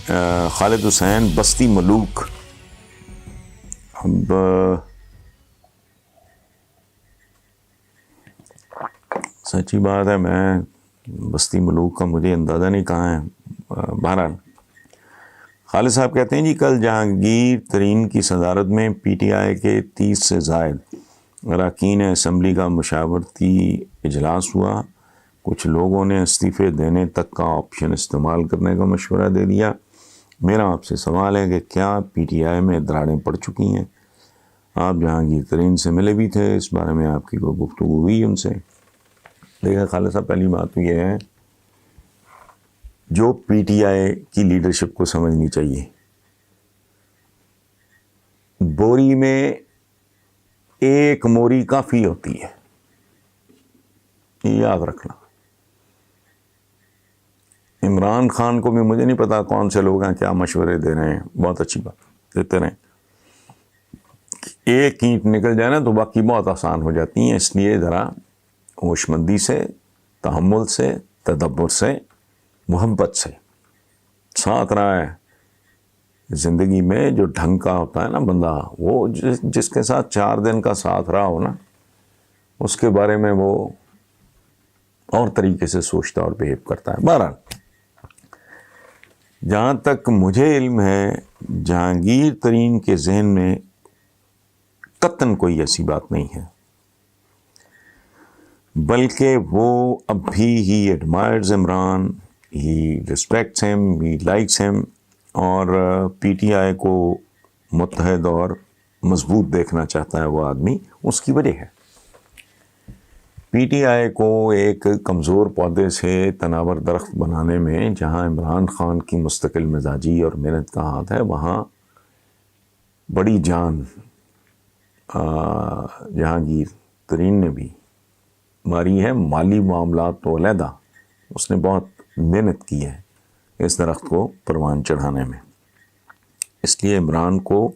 خالد حسین بستی ملوک. اب سچی بات ہے، میں بستی ملوک کا مجھے اندازہ نہیں کہاں ہے. بہرحال خالد صاحب کہتے ہیں جی کل جہانگیر ترین کی صدارت میں پی ٹی آئی کے 30 سے زائد اراکین اسمبلی کا مشاورتی اجلاس ہوا. کچھ لوگوں نے استعفے دینے تک کا آپشن استعمال کرنے کا مشورہ دے دیا. میرا آپ سے سوال ہے کہ کیا پی ٹی آئی میں دراڑیں پڑ چکی ہیں؟ آپ جہانگیر ترین سے ملے بھی تھے، اس بارے میں آپ کی کوئی گفتگو ہوئی ان سے؟ دیکھیں خالد صاحب، پہلی بات تو یہ ہے جو پی ٹی آئی کی لیڈرشپ کو سمجھنی چاہیے، بوری میں ایک موری کافی ہوتی ہے، یہ یاد رکھنا. عمران خان کو بھی مجھے نہیں پتا کون سے لوگ ہیں کیا مشورے دے رہے ہیں، بہت اچھی بات دیتے رہیں. ایک اینٹ نکل جائے نا تو باقی بہت آسان ہو جاتی ہیں. اس لیے ذرا ہوش مندی سے، تحمل سے، تدبر سے، محبت سے ساتھ رہا ہے. زندگی میں جو ڈھنگ کا ہوتا ہے نا بندہ، وہ جس کے ساتھ 4 دن کا ساتھ رہا ہو نا، اس کے بارے میں وہ اور طریقے سے سوچتا اور بہیو کرتا ہے. بہرحال جہاں تک مجھے علم ہے، جہانگیر ترین کے ذہن میں قطعاً کوئی ایسی بات نہیں ہے، بلکہ وہ اب بھی he admires Imran, he respects him, he likes him, اور پی ٹی آئی کو متحد اور مضبوط دیکھنا چاہتا ہے وہ آدمی. اس کی وجہ ہے پی ٹی آئی کو ایک کمزور پودے سے تناور درخت بنانے میں جہاں عمران خان کی مستقل مزاجی اور محنت کا ہاتھ ہے، وہاں بڑی جان جہانگیر ترین نے بھی ماری ہے. مالی معاملات تو علیحدہ، اس نے بہت محنت کی ہے اس درخت کو پروان چڑھانے میں. اس لیے عمران کو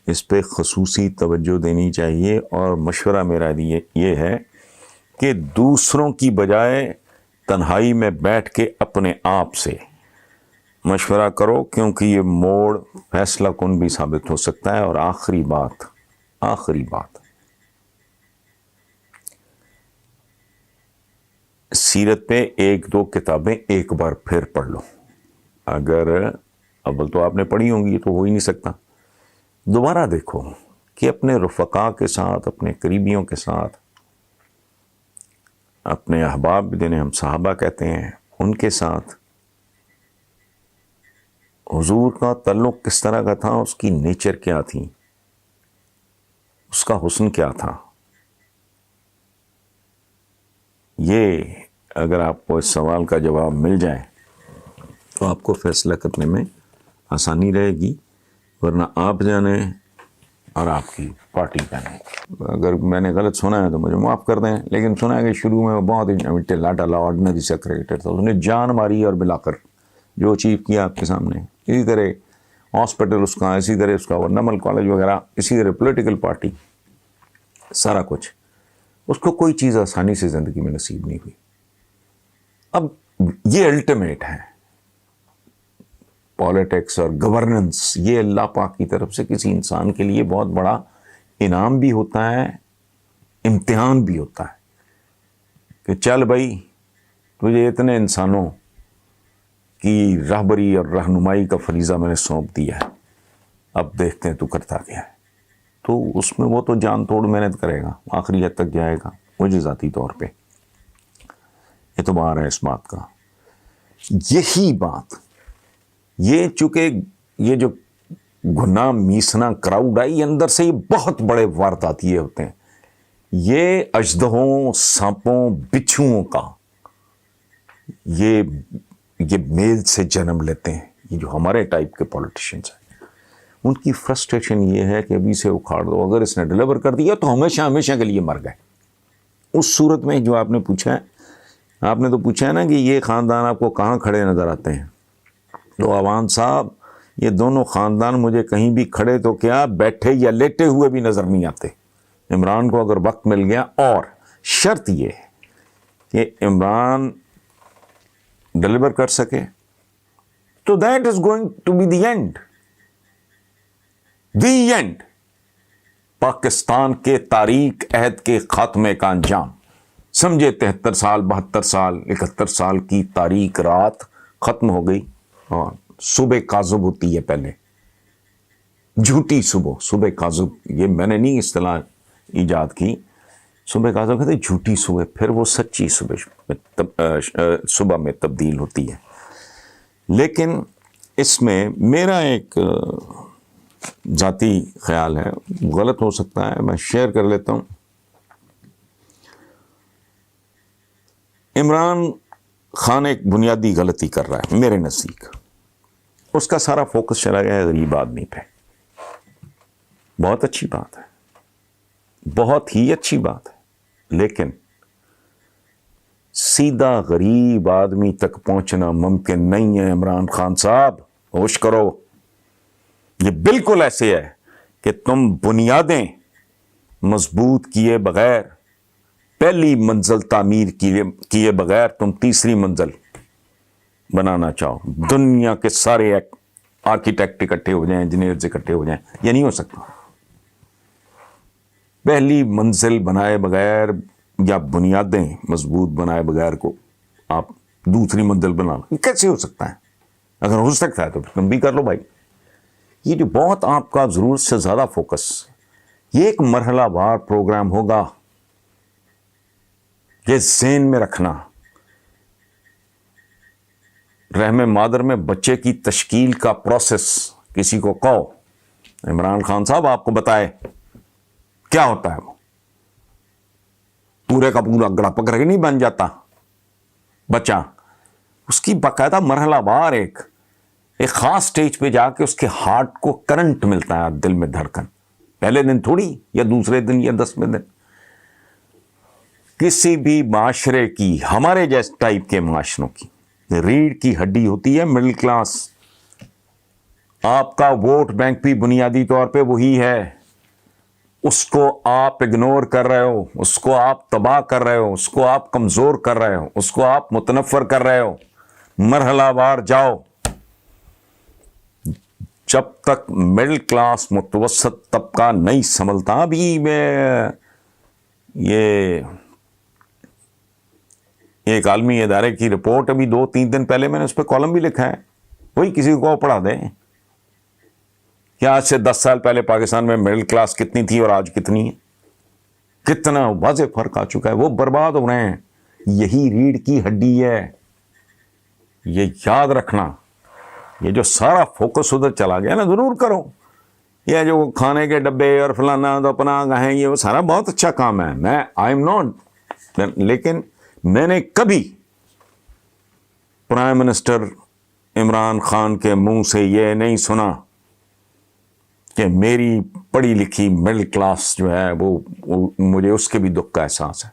اس پہ خصوصی توجہ دینی چاہیے. اور مشورہ میرا یہ ہے کہ دوسروں کی بجائے تنہائی میں بیٹھ کے اپنے آپ سے مشورہ کرو، کیونکہ یہ موڑ فیصلہ کن بھی ثابت ہو سکتا ہے. اور آخری بات سیرت پہ 1-2 کتابیں ایک بار پھر پڑھ لو. اگر اول تو آپ نے پڑھی ہوں گی تو ہو ہی نہیں سکتا، دوبارہ دیکھو کہ اپنے رفقا کے ساتھ، اپنے قریبیوں کے ساتھ، اپنے احباب جنہیں ہم صحابہ کہتے ہیں، ان کے ساتھ حضور کا تعلق کس طرح کا تھا، اس کی نیچر کیا تھی، اس کا حسن کیا تھا. یہ اگر آپ کو اس سوال کا جواب مل جائے تو آپ کو فیصلہ کرنے میں آسانی رہے گی. ورنہ آپ جانے اور آپ کی پارٹی جانے. اگر میں نے غلط سنا ہے تو مجھے معاف کر دیں، لیکن سنا ہے کہ شروع میں وہ بہت ہی ٹلاٹا آرڈنری سیکریٹری تھا، اس نے جان ماری اور ملا کر جو اچیو کیا آپ کے سامنے. اسی طرح ہاسپٹل اس کا، اسی طرح اس کا ورنمل کالج وغیرہ، اسی طرح پولیٹیکل پارٹی، سارا کچھ. اس کو کوئی چیز آسانی سے زندگی میں نصیب نہیں ہوئی. اب یہ الٹیمیٹ ہے پالیٹکس اور گورننس. یہ اللہ پاک کی طرف سے کسی انسان کے لیے بہت بڑا انعام بھی ہوتا ہے، امتحان بھی ہوتا ہے کہ چل بھائی، تجھے اتنے انسانوں کی رہبری اور رہنمائی کا فریضہ میں نے سونپ دیا ہے، اب دیکھتے ہیں تو کرتا کیا ہے. تو اس میں وہ تو جان توڑ محنت کرے گا، آخری حد تک جائے گا. مجھے ذاتی طور پہ اعتبار ہے اس بات کا. یہی بات، یہ چونکہ یہ جو گناہ میسنا کراؤڈ ہے، یہ اندر سے یہ بہت بڑے وارداتیے ہوتے ہیں. یہ اژدہوں، سانپوں، بچھوؤں کا یہ میل سے جنم لیتے ہیں. یہ جو ہمارے ٹائپ کے پولیٹیشینز ہیں، ان کی فرسٹریشن یہ ہے کہ ابھی سے اکھاڑ دو، اگر اس نے ڈیلیور کر دیا تو ہمیشہ ہمیشہ کے لیے مر گئے. اس صورت میں جو آپ نے پوچھا ہے، آپ نے تو پوچھا ہے نا کہ یہ خاندان آپ کو کہاں کھڑے نظر آتے ہیں، تو عوان صاحب یہ دونوں خاندان مجھے کہیں بھی کھڑے تو کیا، بیٹھے یا لیٹے ہوئے بھی نظر نہیں آتے. عمران کو اگر وقت مل گیا، اور شرط یہ ہے کہ عمران ڈیلیور کر سکے تو that is going to be the end. The end. Pakistan کے تاریخ عہد کے خاتمے کا انجام. سمجھے 73 سال 72 سال 71 سال کی تاریخ رات ختم ہو گئی اور صبح کاذب ہوتی ہے. پہلے جھوٹی صبح کاذب، یہ میں نے نہیں اصطلاح ایجاد کی. صبح کاذب کہتے ہیں جھوٹی صبح، پھر وہ سچی صبح میں تبدیل ہوتی ہے. لیکن اس میں میرا ایک ذاتی خیال ہے، غلط ہو سکتا ہے، میں شیئر کر لیتا ہوں. عمران خان ایک بنیادی غلطی کر رہا ہے میرے نزدیک. اس کا سارا فوکس چلا گیا ہے غریب آدمی پہ. بہت اچھی بات ہے، بہت ہی اچھی بات ہے، لیکن سیدھا غریب آدمی تک پہنچنا ممکن نہیں ہے. عمران خان صاحب ہوش کرو. یہ بالکل ایسے ہے کہ تم بنیادیں مضبوط کیے بغیر، پہلی منزل تعمیر کیے بغیر تم تیسری منزل بنانا چاہو. دنیا کے سارے آرکیٹیکٹ اکٹھے ہو جائیں، انجینئرز اکٹھے ہو جائیں، یہ نہیں ہو سکتا. پہلی منزل بنائے بغیر یا بنیادیں مضبوط بنائے بغیر کو آپ دوسری منزل بنانا کیسے ہو سکتا ہے؟ اگر ہو سکتا ہے تو پھر تم بھی کر لو بھائی. یہ جو بہت آپ کا ضرورت سے زیادہ فوکس، یہ ایک مرحلہ وار پروگرام ہوگا. یہ ذہن میں رکھنا. رحم مادر میں بچے کی تشکیل کا پروسیس کسی کو کہو، عمران خان صاحب آپ کو بتائے کیا ہوتا ہے. وہ پورے کا پورا گڑا پکڑ کے نہیں بن جاتا بچہ. اس کی باقاعدہ مرحلہ وار ایک خاص سٹیج پہ جا کے اس کے ہارٹ کو کرنٹ ملتا ہے، دل میں دھڑکن. پہلے دن تھوڑی، یا دوسرے دن یا 10ویں دن. کسی بھی معاشرے کی، ہمارے جیسے ٹائپ کے معاشروں کی ریڑھ کی ہڈی ہوتی ہے مڈل کلاس. آپ کا ووٹ بینک بھی بنیادی طور پہ وہی ہے. اس کو آپ اگنور کر رہے ہو، اس کو آپ تباہ کر رہے ہو، اس کو آپ کمزور کر رہے ہو، اس کو آپ متنفر کر رہے ہو. مرحلہ وار جاؤ. جب تک مڈل کلاس متوسط طبقہ نہیں سنبھلتا. ابھی میں یہ ایک عالمی ادارے کی رپورٹ ابھی 2-3 دن پہلے میں نے اس پہ کالم بھی لکھا ہے، وہی کسی کو پڑھا دیں کہ آج سے 10 سال پہلے پاکستان میں مڈل کلاس کتنی تھی اور آج کتنی ہے. کتنا واضح فرق آ چکا ہے. وہ برباد ہو رہے ہیں. یہی ریڑھ کی ہڈی ہے، یہ یاد رکھنا. یہ جو سارا فوکس ادھر چلا گیا نا، ضرور کرو. یہ جو کھانے کے ڈبے اور فلانا تو اپنا کہیں، یہ وہ سارا بہت اچھا کام ہے. میں آئی ایم ناٹ، لیکن میں نے کبھی پرائم منسٹر عمران خان کے منہ سے یہ نہیں سنا کہ میری پڑھی لکھی مڈل کلاس جو ہے وہ مجھے اس کے بھی دکھ کا احساس ہے.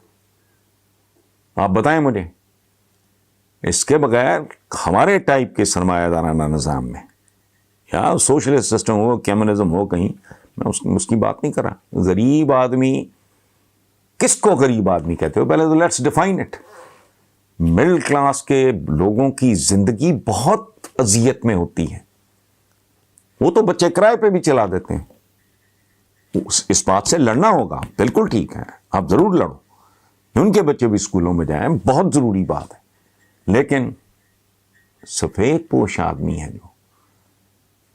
آپ بتائیں مجھے. اس کے بغیر ہمارے ٹائپ کے سرمایہ دارانہ نظام میں، یا سوشلسٹ سسٹم ہو، کمیونزم ہو، کہیں میں اس کی بات نہیں کر رہا. غریب آدمی، کس کو غریب آدمی کہتے ہو؟ پہلے تو let's define it. Middle class کے لوگوں کی زندگی بہت اذیت میں ہوتی ہے. وہ تو بچے کرائے پہ بھی چلا دیتے ہیں. اس بات سے لڑنا ہوگا، بالکل ٹھیک ہے، آپ ضرور لڑو. ان کے بچے بھی اسکولوں میں جائیں، بہت ضروری بات ہے. لیکن سفید پوش آدمی ہے جو،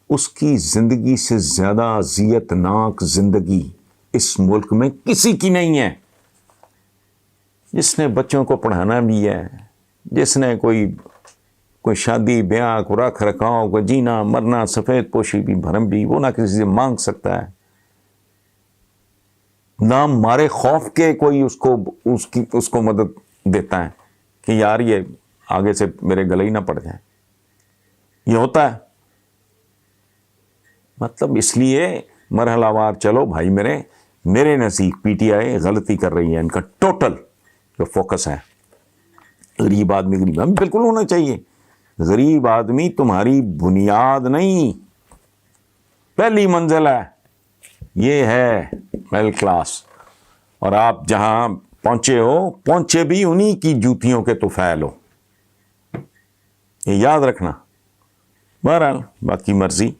اس کی زندگی سے زیادہ اذیت ناک زندگی اس ملک میں کسی کی نہیں ہے. جس نے بچوں کو پڑھانا بھی ہے، جس نے کوئی شادی بیاہ کو رکھ رکھاؤ کو جینا مرنا، سفید پوشی بھی بھرم بھی، وہ نہ کسی سے مانگ سکتا ہے، نہ مارے خوف کے کوئی اس کو مدد دیتا ہے کہ یار یہ آگے سے میرے گلے ہی نہ پڑ جائیں. یہ ہوتا ہے. مطلب اس لیے مرحلہ وار چلو بھائی. میرے نزدیک پی ٹی آئی غلطی کر رہی ہے. ان کا ٹوٹل جو فوکس ہے غریب آدمی بالکل ہونا چاہیے. غریب آدمی تمہاری بنیاد نہیں، پہلی منزل ہے. یہ ہے مڈل کلاس. اور آپ جہاں پہنچے بھی انہی کی جوتیوں کے طفیل ہو. یہ یاد رکھنا. بہرحال باقی مرضی.